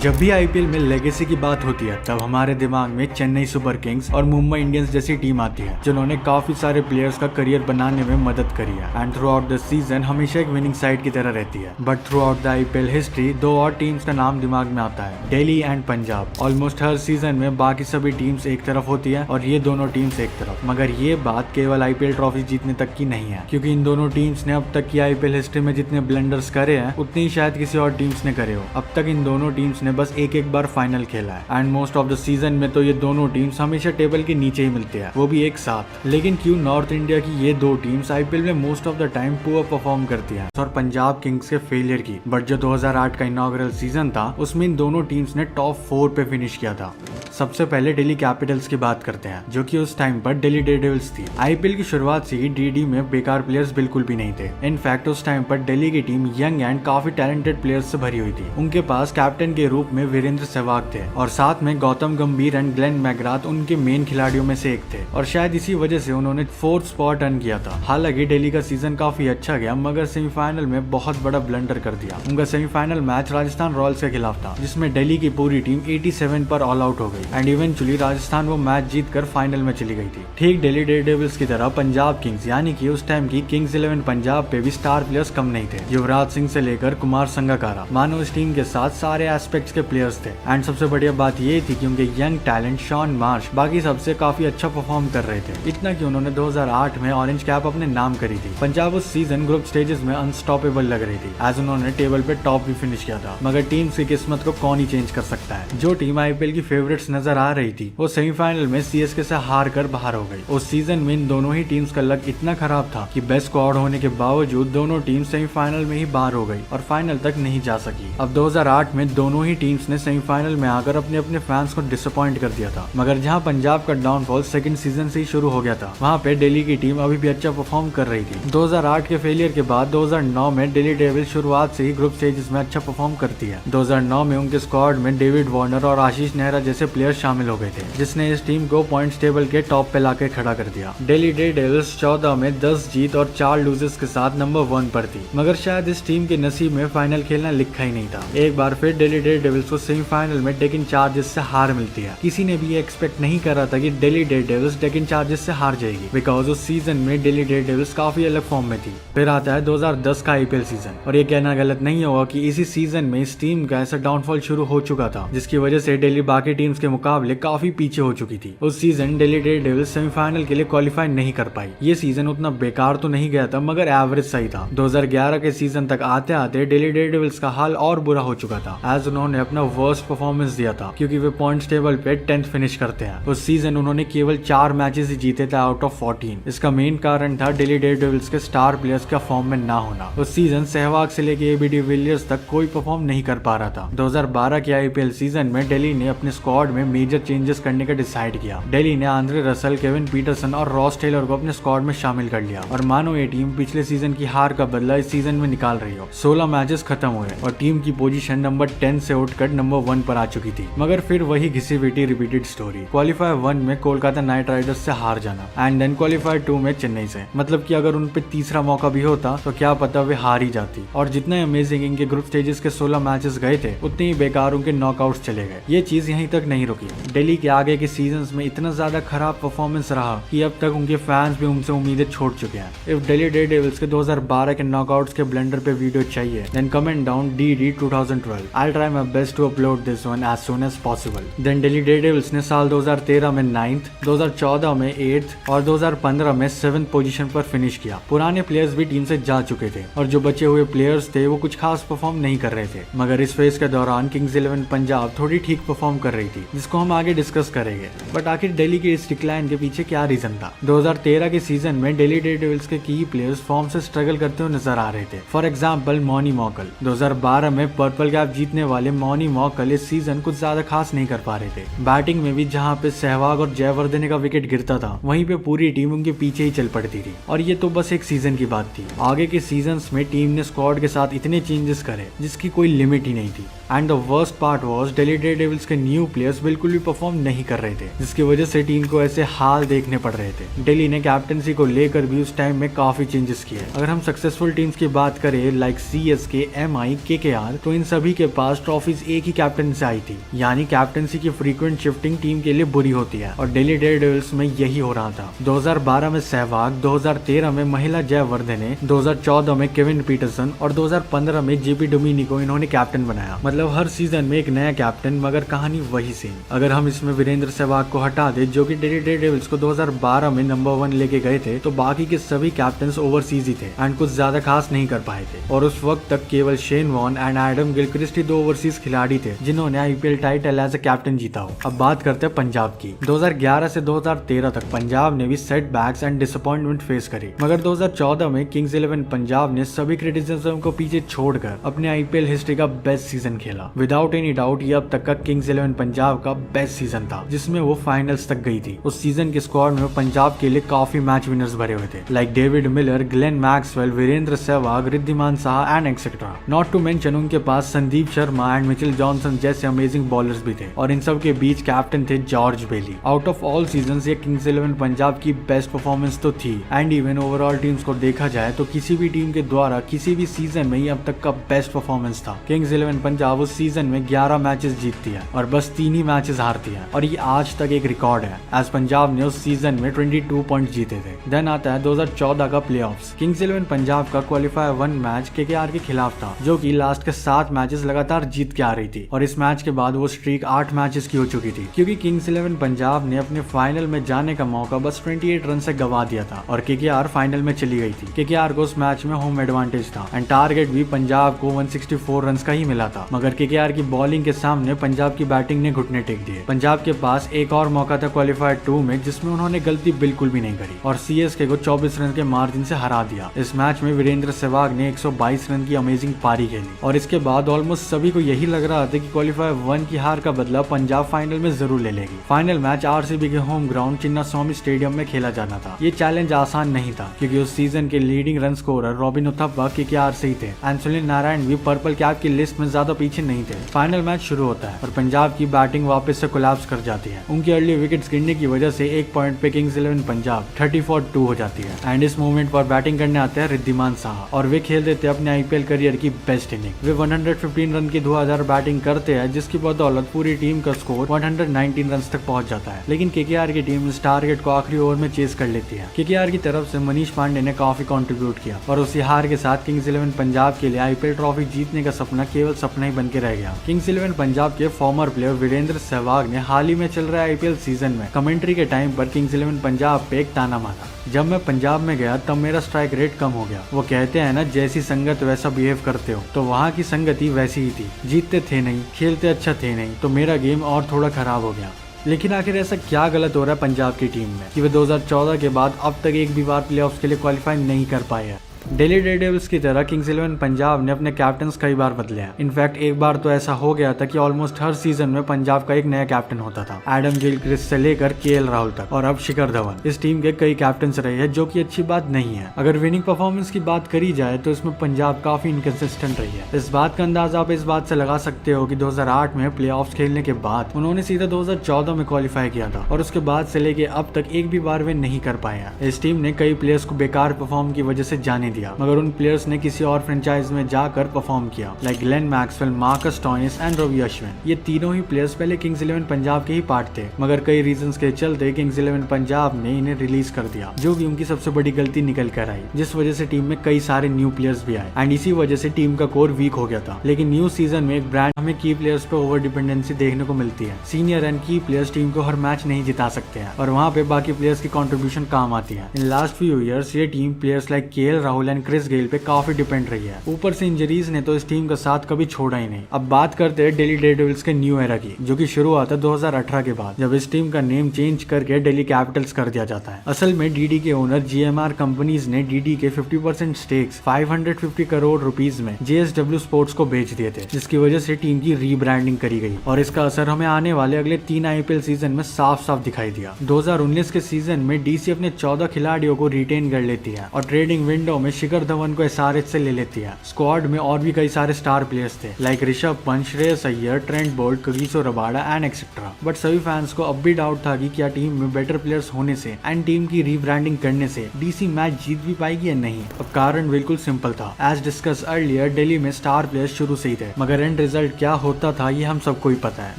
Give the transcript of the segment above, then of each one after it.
जब भी आईपीएल में लेगेसी की बात होती है तब हमारे दिमाग में चेन्नई सुपर किंग्स और मुंबई इंडियंस जैसी टीम आती है जिन्होंने काफी सारे प्लेयर्स का करियर बनाने में मदद करी है and through out the season हमेशा एक विनिंग साइड की तरह रहती है। But through out the IPL history दो और टीम्स का नाम दिमाग में आता है, Delhi and Punjab. Almost her season में बाकी सभी टीम्स एक तरफ होती है और ये दोनों टीम्स एक तरफ। मगर ये बात केवल आईपीएल ट्रॉफी जीतने तक की नहीं है, क्योंकि इन दोनों टीम्स ने अब तक की आईपीएल हिस्ट्री में जितने ब्लंडर्स करे हैं उतने ही शायद किसी और टीम्स ने करे हो। अब तक इन दोनों टीम्स ने बस एक बार फाइनल खेला है and most of the season में तो ये दोनों टीम्स हमेशा टेबल के नीचे ही मिलते हैं, वो भी एक साथ। लेकिन क्यों नॉर्थ इंडिया की ये दो टीम्स आईपीएल में most of the time poor perform करती हैं और पंजाब किंग्स के फेलियर की। बट जो 2008 का इनॉग्रल सीजन था उसमें इन दोनों टीम्स ने टॉप 4 पे फिनिश किया था। सबसे पहले दिल्ली कैपिटल्स की बात करते हैं, जो कि उस टाइम पर दिल्ली डेयरडेविल्स थी। आईपीएल की शुरुआत से ही डीडी में बेकार प्लेयर्स बिल्कुल भी नहीं थे। इनफैक्ट उस टाइम पर दिल्ली की टीम यंग एंड काफी टैलेंटेड प्लेयर्स से भरी हुई थी। उनके पास कैप्टन के रूप में वीरेंद्र सहवाग थे और साथ में गौतम गंभीर एंड ग्लेन मैकग्राथ उनके मेन खिलाड़ियों में से एक थे और शायद इसी वजह से उन्होंने 4th स्पॉट अर्न किया था। हालांकि दिल्ली का सीजन काफी अच्छा गया मगर सेमीफाइनल में बहुत बड़ा ब्लंडर कर दिया। उनका सेमीफाइनल मैच राजस्थान रॉयल्स के खिलाफ था जिसमें दिल्ली की पूरी टीम 87 पर ऑल आउट हो गई एंड इवेंचुअली राजस्थान वो मैच जीतकर फाइनल में चली गई थी। ठीक दिल्ली डेयरडेविल्स की तरह पंजाब किंग्स यानी कि उस टाइम की किंग्स 11 पंजाब पे भी स्टार प्लेयर्स कम नहीं थे। युवराज सिंह से लेकर कुमार संगकारा मानो इस टीम के साथ सारे एस्पेक्ट्स के प्लेयर्स थे एंड सबसे बढ़िया बात ये थी कि उनके यंग टैलेंट शॉन मार्श बाकी सबसे काफी अच्छा परफॉर्म कर रहे थे, इतना कि उन्होंने 2008 में ऑरेंज कैप अपने नाम करी थी। पंजाब उस सीजन ग्रुप स्टेजेस में अनस्टॉपेबल लग रही थी एज उन्होंने टेबल पे टॉप भी फिनिश किया था। मगर टीम्स की किस्मत को कौन ही चेंज कर सकता है। जो टीम आईपीएल की फेवरेट्स नजर आ रही थी वो सेमीफाइनल में सीएसके से हार कर बाहर हो गई। उस सीजन में इन दोनों ही टीम्स का लक इतना खराब था कि बेस्ट स्क्वाड होने के बावजूद दोनों टीम सेमीफाइनल में ही बाहर हो गई और फाइनल तक नहीं जा सकी। अब 2008 में दोनों ही टीम्स ने सेमीफाइनल में आकर अपने अपने फैंस को डिसअपॉइंट कर दिया था। मगर जहां पंजाब का डाउनफॉल सेकंड सीजन से ही शुरू हो गया था वहां पे दिल्ली की टीम अभी भी अच्छा परफॉर्म कर रही थी। 2008 के फेलियर के बाद 2009 में दिल्ली डेविल्स शुरुआत से ही ग्रुप स्टेजेस में अच्छा परफॉर्म करती है। 2009 में उनके स्क्वाड में डेविड वार्नर और आशीष नेहरा जैसे प्लेयर्स शामिल हो गए थे जिसने इस टीम को पॉइंट्स टेबल के टॉप पे लाके खड़ा कर दिया। दिल्ली डेयरडेविल्स 14 में 10 जीत और 4 लूजेस के साथ नंबर 1 पर थी। मगर शायद इस टीम के नसीब में फाइनल खेलना लिखा ही नहीं था। एक बार फिर दिल्ली डेयरडेविल्स को सेमीफाइनल में डेकिन चार्जर्स से हार मिलती है। किसी ने भी एक्सपेक्ट नहीं करा था कि दिल्ली डेयरडेविल्स डेकिन चार्जर्स से हार जाएगी बिकॉज उस सीजन में दिल्ली डेयरडेविल्स काफी अलग फॉर्म में थी। फिर आता है 2010 का आईपीएल सीजन और ये कहना गलत नहीं होगा कि इसी सीजन में इस टीम का ऐसा डाउनफॉल शुरू हो चुका था जिसकी वजह से दिल्ली बाकी टीम्स के मुकाबले काफी पीछे हो चुकी थी। उस सीजन दिल्ली डेयरडेविल्स सेमीफाइनल के लिए क्वालिफाई नहीं कर पाई। ये सीजन उतना बेकार तो नहीं गया था मगर एवरेज सही था। 2011 के सीजन तक आते आते दिल्ली डेयरडेविल्स का हाल और बुरा हो चुका था एज उन्होंने अपना वर्स्ट परफॉर्मेंस दिया था क्योंकि वे पॉइंट्स टेबल पे 10th फिनिश करते हैं। उस सीजन उन्होंने केवल 4 मैचेस ही जीते थे आउट ऑफ 14। इसका मेन कारण था दिल्ली डेयरडेविल्स के स्टार प्लेयर्स का फॉर्म में ना होना। उस सीजन सहवाग से लेके एबी डिविलियर्स तक कोई परफॉर्म नहीं कर पा रहा था। 2012 के आईपीएल सीजन में दिल्ली ने अपने स्क्वाड में मेजर चेंजेस करने का डिसाइड किया। दिल्ली ने आंद्रे रसल, केविन पीटरसन और रॉस टेलर को अपने स्क्वाड में शामिल कर लिया और मानो ये टीम पिछले सीजन की हार का बदला इस सीजन में निकाल रही हो। 16 मैचेस खत्म हुए और टीम की पोजीशन नंबर 10 से उठकर नंबर 1 पर आ चुकी थी। मगर फिर वही घिसी पिटी रिपीटेड स्टोरी। क्वालिफायर 1 में कोलकाता नाइट राइडर्स से हार जाना एंड देन क्वालिफायर 2 में चेन्नई से। मतलब कि अगर उन पे तीसरा मौका भी होता तो क्या पता वे हार ही जाती। और जितने अमेजिंग इनके ग्रुप स्टेजेस के 16 मैचेस गए थे उतने ही बेकार उनके नॉकआउट्स चले गए। ये चीज यहीं तक नहीं रुकी। दिल्ली के आगे के सीजन्स में इतना ज्यादा खराब परफॉर्मेंस रहा कि अब तक उनके फैंस भी उनसे उम्मीदें छोड़ चुके हैं। इफ दिल्ली डेयरडेविल्स के 2012 के नॉकआउट्स के ब्लंडर पे वीडियो चाहिए then comment down DD 2012। I'll try my best to upload this one as soon as possible। Then Delhi Daredevils ने साल 2013 में 9th, 2014 में 8th और 2015 में 7th पोजीशन पर फिनिश किया। पुराने प्लेयर्स भी टीम से जा चुके थे और जो बचे हुए प्लेयर्स थे वो कुछ खास परफॉर्म नहीं कर रहे थे। मगर इस फेज के दौरान किंग्स 11 पंजाब थोड़ी ठीक परफॉर्म कर रही थी जिसको हम आगे डिस्कस करेंगे। बट आखिर दिल्ली के इस डिक्लाइन के पीछे क्या रीजन था? 2013 के सीजन में दिल्ली डेयरडेविल्स के की प्लेयर्स फॉर्म से स्ट्रगल करते हुए नजर आ रहे थे। फॉर एग्जाम्पल मॉनी मॉकल। 2012 में पर्पल कैप जीतने वाले मॉनी मॉकल इस सीजन कुछ ज्यादा खास नहीं कर पा रहे थे। बैटिंग में भी जहां पे सहवाग और जयवर्धने का विकेट गिरता था वहीं पे पूरी टीम उनके पीछे ही चल पड़ती थी। और ये तो बस एक सीजन की बात थी। आगे के सीजन्स में टीम ने स्क्वाड के साथ इतने चेंजेस करे जिसकी कोई लिमिट ही नहीं थी। And the worst part was Delhi Daredevils के न्यू प्लेयर्स बिल्कुल भी परफॉर्म नहीं कर रहे थे, जिसकी वजह से टीम को ऐसे हाल देखने पड़ रहे थे। दिल्ली ने कैप्टनसी को लेकर भी उस टाइम में काफी चेंजेस किए। अगर हम सक्सेसफुल टीम्स की बात करें लाइक CSK, MI, KKR, तो इन सभी के पास ट्रॉफीज एक ही कैप्टन से आई थी, यानी कैप्टनसी की फ्रीक्वेंट शिफ्टिंग टीम के लिए बुरी होती है और दिल्ली डेयरडेविल्स में यही हो रहा था। 2012 में सहवाग, 2013 में महिला जयवर्धने, 2014 में केविन पीटरसन और 2015 में JP डोमिनिको इन्होंने कैप्टन बनाया। मतलब हर सीजन में एक नया कैप्टन, मगर कहानी वही सेम। अगर हम इसमें वीरेंद्र सहवाग को हटा दे जो कि दिल्ली डेयरडेविल्स को 2012 में नंबर 1 लेके गए थे, तो बाकी के सभी कैप्टन ओवरसीज ही थे एंड कुछ ज्यादा खास नहीं कर पाए थे। और उस वक्त तक केवल Shane Warne and Adam Gilchrist ही 2 ओवरसीज खिलाड़ी थे जिन्होंने IPL title as a captain जीता हो। अब बात करते हैं पंजाब की। 2011 से 2013 तक पंजाब ने भी सेटबैक्स एंड डिसअपॉइंटमेंट फेस करी, मगर 2014 में किंग्स 11 पंजाब ने सभी क्रिटिसिज्म को पीछे छोड़कर अपने IPL हिस्ट्री का बेस्ट सीजन खेला। विदाउट एनी डाउट ये अब तक का किंग्स 11 पंजाब का बेस्ट सीजन था, जिसमें वो फाइनल्स तक गई थी। उस सीजन के स्क्वाड में पंजाब के लिए काफी मैच विनर्स भरे हुए थे, like David Miller, Glenn Maxwell, Virender Sehwag, Wriddhiman Saha and etcetera. Not to mention उनके पास Sandeep Sharma and Mitchell Johnson जैसे अमेजिंग बॉलर्स भी थे, और इन सब के बीच कैप्टन थे George Bailey. Out of all seasons ये किंग्स 11 पंजाब की बेस्ट परफॉर्मेंस तो थी, एंड इवन ओवरऑल टीम्स को देखा जाए तो किसी भी टीम के द्वारा किसी भी सीजन में ये अब तक का बेस्ट परफॉर्मेंस था। किंग्स 11 पंजाब उस सीजन में 11 मैचेस जीतती है और बस 3 ही मैचेस हारती है, और ये आज तक एक रिकॉर्ड है, एज पंजाब ने उस सीजन में 22 पॉइंट जीते थे। देन आता है 2014 का प्लेऑफ्स। किंग्स 11 पंजाब का क्वालिफायर 1 मैच KKR के खिलाफ था, जो कि लास्ट के 7 मैचेस लगातार जीत के आ रही थी, और इस मैच के बाद वो स्ट्रीक 8 मैचेस की हो चुकी थी, क्योंकि किंग्स 11 पंजाब ने अपने फाइनल में जाने का मौका बस 28 रन से गवा दिया था और KKR फाइनल में चली गई थी। KKR को उस मैच में होम एडवांटेज था एंड टारगेट भी पंजाब को 164 रन का ही मिला था, मगर KKR की बॉलिंग के सामने पंजाब की बैटिंग ने घुटने टेक दिए। पंजाब के पास एक और मौका था क्वालिफायर 2 में, जिसमें उन्होंने गलती बिल्कुल भी नहीं करी और CSK को 24 रन के मार्जिन से हरा दिया। इस मैच में वीरेंद्र सहवाग ने 122 रन की अमेजिंग पारी खेली, और इसके बाद ऑलमोस्ट सभी को यही लग रहा था कि क्वालिफायर 1 की हार का बदला पंजाब फाइनल में जरूर ले लेगी। फाइनल मैच RCB के होम ग्राउंड चिन्नास्वामी स्टेडियम में खेला जाना था। ये चैलेंज आसान नहीं था, क्योंकि उस सीजन के leading run scorer robin Uthappa KKR से ही थे एंड सुनील नारायण भी पर्पल कैप की लिस्ट में ज्यादा पीछे नहीं थे। फाइनल मैच शुरू होता है और पंजाब की बैटिंग वापस से कोलैप्स कर जाती है। उनकी अर्ली विकेट्स गिरने की वजह से एक पॉइंट पे किंग्स 11 पंजाब 34-2 हो जाती है एंड इस मूवमेंट पर बैटिंग करने आते हैं रिद्धिमान साहा, और वे खेल देते हैं अपने IPL करियर की बेस्ट इनिंग। वे 115 रन की धुआंधार बैटिंग करते हैं, जिसकी बदौलत पूरी टीम का स्कोर 119 रन तक पहुंच जाता है। लेकिन KKR की टीम इस टारगेट को आखिरी ओवर में चेस कर लेती है। KKR की तरफ से मनीष पांडे ने काफी कंट्रीब्यूट किया, और उसी हार के साथ किंग्स 11 पंजाब के लिए IPL ट्रॉफी जीतने का सपना केवल सपना ही बन के रह गया। किंग्स 11 पंजाब के फॉर्मर प्लेयर वीरेंद्र सहवाग ने हाल ही में चल रहे IPL सीजन में कमेंट्री के टाइम पर किंग्स 11 पंजाब पे एक ताना मारा, जब मैं पंजाब में गया तब मेरा स्ट्राइक रेट कम हो गया। वो कहते हैं ना, जैसी संगत वैसा बिहेव करते हो, तो वहाँ की संगति वैसी ही थी। जीतते थे नहीं, खेलते अच्छा थे नहीं, तो मेरा गेम और थोड़ा खराब हो गया। लेकिन आखिर ऐसा क्या गलत हो रहा है पंजाब की टीम में कि वे 2014 के बाद अब तक एक भी बार प्लेऑफ्स के लिए क्वालिफाई नहीं कर पाए हैं। दिल्ली डेयरडेविल्स की तरह किंग्स 11 पंजाब ने अपने कैप्टन्स कई बार बदले हैं। इनफैक्ट एक बार तो ऐसा हो गया था कि ऑलमोस्ट हर सीजन में पंजाब का एक नया कैप्टन होता था, एडम गिलक्रिस्ट से लेकर KL राहुल तक, और अब शिखर धवन। इस टीम के कई कैप्टन्स रहे हैं, जो कि अच्छी बात नहीं है। अगर विनिंग परफॉर्मेंस की बात करी जाए तो इसमें पंजाब काफी इनकंसिस्टेंट रही है। इस बात का अंदाजा आप इस बात से लगा सकते हो कि 2008 में प्लेऑफ्स खेलने के बाद उन्होंने सीधा 2014 में क्वालिफाई किया था, और उसके बाद से लेके अब तक एक भी बार वे नहीं कर पाए हैं। इस टीम ने कई प्लेयर्स को बेकार परफॉर्म की वजह से जाने दिया, मगर उन प्लेयर्स ने किसी और फ्रेंचाइज में जाकर परफॉर्म किया, like Glenn Maxwell, Marcus Stoinis and Ravi Ashwin. ये तीनों ही प्लेयर्स पहले किंग्स 11 पंजाब के ही पार्ट थे, मगर कई रीजंस के चलते किंग्स 11 पंजाब ने इन्हें रिलीज कर दिया, जो कि उनकी सबसे बड़ी गलती निकल कर आई, जिस वजह से टीम में कई सारे न्यू प्लेयर्स भी आए एंड इसी वजह से टीम का कोर वीक हो गया था। लेकिन न्यू सीजन में एक ब्रांड हमें की प्लेयर्स पे ओवर डिपेंडेंसी देखने को मिलती है। सीनियर एंड की प्लेयर्स टीम को हर मैच नहीं जिता सकते हैं, और वहाँ पे बाकी प्लेयर्स की कंट्रीब्यूशन काम आती है। इन लास्ट फ्यू ईयर्स ये team players like KL Rahul and Chris Gayle पे काफी डिपेंड रही है। ऊपर से इंजरीज ने तो इस टीम का साथ कभी छोड़ा ही नहीं। अब बात करते हैं दिल्ली डेयरडेविल्स के न्यू एरा की, जो कि शुरू हुआ था 2018 के बाद, जब इस टीम का नेम चेंज करके दिल्ली कैपिटल्स कर दिया जाता है। असल में DD के ओनर GMR कंपनीज ने DD के 50% स्टेक्स 550 करोड़ रुपीज में JSW स्पोर्ट्स को बेच दिए थे, जिसकी वजह से टीम की रीब्रांडिंग करी गई, और इसका असर हमें आने वाले अगले 3 IPL सीजन में साफ साफ दिखाई दिया। 2019 के सीजन में DC अपने 14 खिलाड़ियों को रिटेन कर लेती है, और ट्रेडिंग विंडो में शिखर धवन को SRH से ले लेती है। स्क्वाड में और भी कई सारे स्टार प्लेयर्स थे like Rishabh Pant, Shreyas Iyer, Trent Boult, Kagiso Rabada and etcetera. But सभी फैंस को अब भी डाउट था कि क्या टीम में बेटर प्लेयर्स होने से एंड टीम की रीब्रांडिंग करने से DC मैच जीत भी पाएगी या नहीं। अब कारण बिल्कुल सिंपल था। एज डिस्कस अर्लियर, दिल्ली में स्टार प्लेयर्स शुरू से ही थे, मगर एंड रिजल्ट क्या होता था ये हम सबको ही पता है।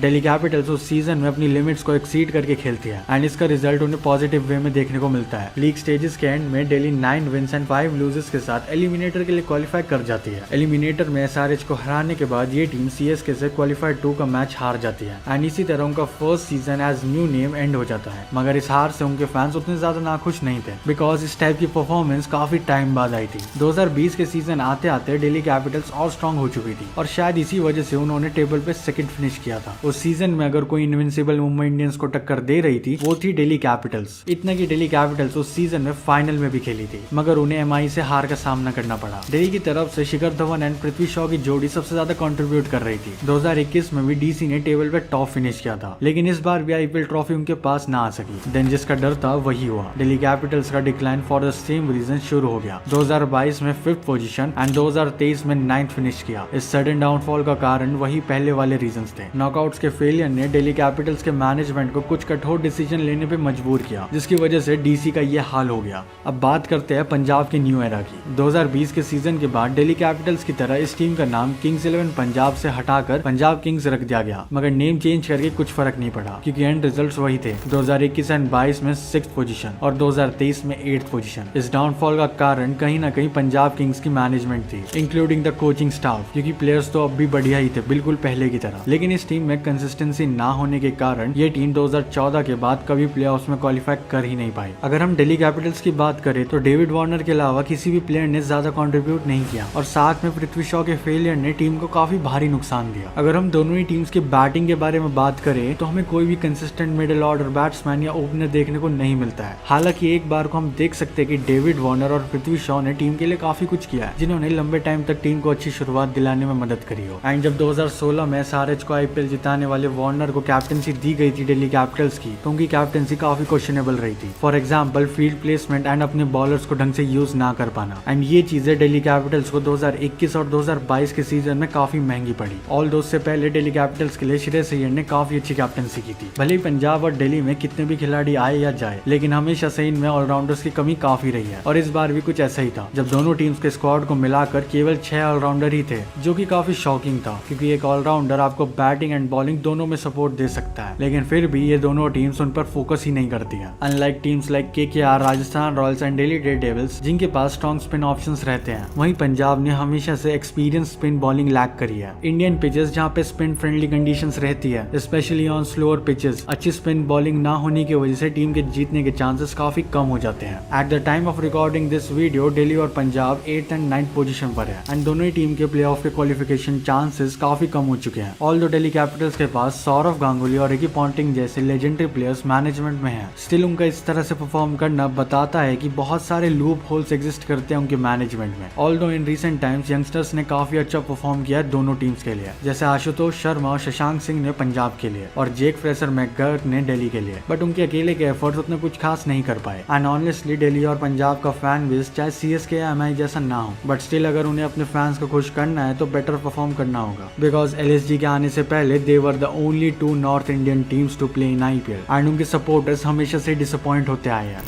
दिल्ली कैपिटल्स उस सीजन में अपनी लिमिट्स को एक्सीड करके खेलती है एंड इसका रिजल्ट उन्हें पॉजिटिव वे में देखने को मिलता है। लीग स्टेजेस के एंड में दिल्ली 9 विंस एंड 5 लूजेस के साथ एलिमिनेटर के लिए क्वालिफाई कर जाती है। एलिमिनेटर में SRH को हराने के बाद ये टीम CSK से क्वालिफाइड 2 का मैच हार जाती है एंड इसी तरह उनका first season as new name end हो जाता है। मगर इस हार से उनके फैंस उतने ज्यादा नाखुश नहीं थे बिकॉज इस टाइप की परफॉर्मेंस काफी टाइम बाद आई थी। 2020 के सीजन आते आते दिल्ली कैपिटल्स और स्ट्रॉन्ग हो चुकी थी और शायद इसी वजह से उन्होंने टेबल पे सेकंड फिनिश किया था। उस सीजन में अगर कोई इनविंसिबल मुंबई इंडियंस को टक्कर दे रही थी वो थी दिल्ली कैपिटल्स। इतना की दिल्ली कैपिटल्स उस सीजन में फाइनल में भी खेली थी मगर उन्हें MI से हार का सामना करना पड़ा। दिल्ली की तरफ से शिखर धवन एंड पृथ्वी शॉ की जोड़ी सबसे ज्यादा कंट्रीब्यूट कर रही थी। 2021 में भी DC ने टेबल पे टॉप फिनिश किया था लेकिन इस बार भी IPL ट्रॉफी उनके पास ना आ सकी। देन जिसका डर था वही हुआ। दिल्ली कैपिटल्स का decline for the same reason शुरू हो गया। 2022 में 5th पोजीशन एंड 2023 में 9th फिनिश किया। इस सडन डाउनफॉल का कारण वही पहले वाले रीजंस थे। नॉकआउट्स के फेलियर ने दिल्ली कैपिटल्स के मैनेजमेंट को कुछ कठोर डिसीजन लेने पे मजबूर किया जिसकी वजह से DC का ये हाल हो गया। अब बात करते हैं पंजाब की न्यू एरा की। 2020 के सीजन के बाद दिल्ली कैपिटल्स की तरह इस टीम का नाम किंग्स 11 पंजाब से हटाकर पंजाब किंग्स रख दिया गया मगर नेम चेंज करके कुछ फर्क नहीं पड़ा क्योंकि एंड रिजल्ट्स वही थे। 2021 एंड 22 में 6th पोजीशन और 2023 में 8th पोजीशन। इस डाउनफॉल का कारण कहीं ना कहीं पंजाब किंग्स की मैनेजमेंट थी इंक्लूडिंग द कोचिंग स्टाफ क्योंकि प्लेयर्स तो अब भी बढ़िया ही थे बिल्कुल पहले की तरह। लेकिन इस टीम में कंसिस्टेंसी ना होने के कारण ये टीम 2014 के बाद कभी प्लेऑफ्स में क्वालिफाई कर ही नहीं पाई। अगर हम दिल्ली कैपिटल्स की बात करें तो डेविड वार्नर के अलावा किसी भी प्लेयर ने ज्यादा कंट्रीब्यूट नहीं किया और साथ में पृथ्वी शॉ के फेलियर ने टीम को काफी भारी नुकसान दिया। अगर हम दोनों ही टीम्स की बैटिंग के बारे में बात करें तो हमें कोई भी कंसिस्टेंट मिडिल ऑर्डर बैट्समैन या ओपनर देखने को नहीं मिलता है। हालांकि एक बार को हम देख सकते हैं कि डेविड वार्नर और पृथ्वी शॉ ने टीम के लिए काफी कुछ किया है जिन्होंने लंबे टाइम तक टीम को अच्छी शुरुआत दिलाने में मदद करी हो। एंड जब 2016 में SRH को IPL जिताने वाले वार्नर को कैप्टनसी दी गई थी दिल्ली कैपिटल्स की तो उनकी कैप्टनसी काफी क्वेश्चनेबल रही थी। For example field placement and अपने बॉलर्स को ढंग से यूज ना कर पाना एंड ये चीजें दिल्ली कैपिटल्स को 2021 और 2022 के सीजन में काफी महंगी पड़ी। ऑल से पहले दिल्ली कैपिटल्स के लिए श्रेयस अय्यर ने काफी अच्छी कैप्टनसी की थी। भले ही पंजाब और दिल्ली में कितने भी खिलाड़ी आए या जाए लेकिन हमेशा से इनमें ऑलराउंडर्स की कमी काफी रही है और इस बार भी कुछ ऐसा ही था जब दोनों टीम्स के स्क्वाड को मिलाकर केवल 6 ऑलराउंडर ही थे जो कि काफी शॉकिंग था क्योंकि एक ऑलराउंडर आपको बैटिंग एंड बॉलिंग दोनों में सपोर्ट दे सकता है लेकिन फिर भी ये दोनों टीम्स उन पर फोकस ही नहीं करती है। Unlike teams like KKR, Rajasthan Royals and Delhi Daredevils जिनके पास स्ट्रॉन्ग स्पिन ऑप्शंस रहते हैं, वहीं पंजाब ने हमेशा से एक्सपीरियंस स्पिन बॉलिंग लैक करी है। इंडियन पिचेस जहाँ पे स्पिन फ्रेंडली कंडीशंस रहती है स्पेशली ऑन स्लोअर पिचेस, अच्छी स्पिन बॉलिंग ना होने की वजह से टीम के जीतने के चांसेस काफी कम हो जाते हैं। At the time of recording this video Delhi और Punjab 8th and 9th position पर है एंड दोनों ही टीम के प्लेऑफ के क्वालिफिकेशन चांसेस काफी कम हो चुके हैं। ऑल्दो दिल्ली कैपिटल्स के पास सौरव गांगुली और रिकी पॉन्टिंग जैसे लेजेंडरी प्लेयर्स मैनेजमेंट में हैं, स्टिल उनका इस तरह से परफॉर्म करना बताता है कि बहुत सारे लूप होल्स एग्जिस्ट करते हैं उनके मैनेजमेंट में। Although in recent times youngsters ने काफी अच्छा परफॉर्म किया दोनों टीम्स के लिए, जैसे आशुतोष शर्मा और शशांक सिंह ने पंजाब के लिए और जेक फ्रेसर मैकगर्क ने दिल्ली के लिए, बट उनके अकेले के एफर्ट्स उतने कुछ खास नहीं कर पाए। एंड ऑनेस्टली दिल्ली और पंजाब का फैन बेस चाहे CSK या MI जैसा ना हो, बट स्टिल अगर उन्हें अपने फैंस को खुश करना है तो बेटर परफॉर्म करना होगा बिकॉज LSG के आने से पहले they were the only 2 north Indian teams to play in IPL and उनके सपोर्टर्स हमेशा से डिसअपॉइंट होते आए हैं।